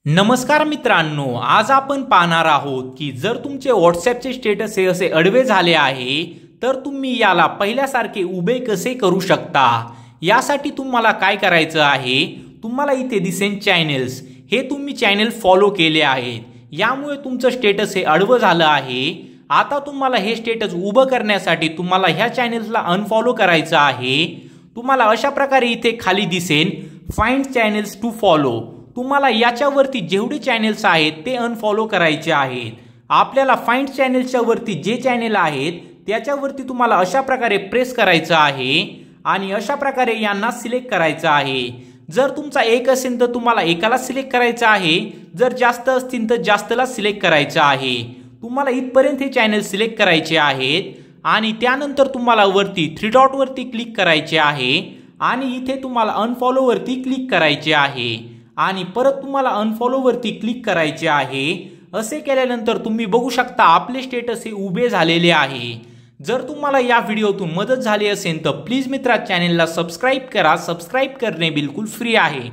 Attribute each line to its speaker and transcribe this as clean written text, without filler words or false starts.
Speaker 1: नमस्कार मित्रांनो, आज आपण पाहणार आहोत की जर तुमचे व्हॉट्सॲपचे स्टेटस हे असे आडवे झाले आहे तर तुम्ही याला पहिल्यासारखे उभे कसे करू शकता। यासाठी तुम्हाला काय करायचं आहे, तुम्हाला इथे दिसेल चॅनल्स, हे तुम्ही चॅनल फॉलो केले आहेत, यामुळे तुमचं स्टेटस हे आडवं झालं आहे। आता तुम्हाला हे स्टेटस उभं करण्यासाठी तुम्हाला ह्या चॅनल्सला अनफॉलो करायचं आहे। तुम्हाला अशा प्रकारे इथे खाली दिसेल फाइंड चॅनल्स टू फॉलो, तुम्हाला याच्यावरती जेवढे चॅनल्स आहेत ते अनफॉलो करायचे आहेत। आपल्याला फाइंड चॅनल्सच्या वरती जे चॅनल आहेत त्याच्यावरती तुम्हाला अशा प्रकारे प्रेस करायचं आहे आणि अशा प्रकारे यांना सिलेक्ट करायचं आहे। जर तुमचा एक असेल तर तुम्हाला एकाला सिलेक्ट करायचं आहे, जर जास्त असतील तर जास्तला सिलेक्ट करायचं आहे। तुम्हाला इथपर्यंत हे चॅनल सिलेक्ट करायचे आहेत आणि त्यानंतर तुम्हाला वरती थ्री डॉट वरती क्लिक करायचे आहे आणि इथे तुम्हाला अनफॉलो वरती क्लिक करायचे आहे आणि परत तुम्हाला अनफॉलो वरती क्लिक करायचे आहे। असे केल्यानंतर तुम्ही बघू शकता आपले स्टेटस हे उभे झालेले आहे। जर तुम्हाला या व्हिडिओतून मदत झाली असेल तर प्लीज मित्रा चॅनलला सबस्क्राइब करा, सबस्क्राइब करणे बिलकुल फ्री आहे।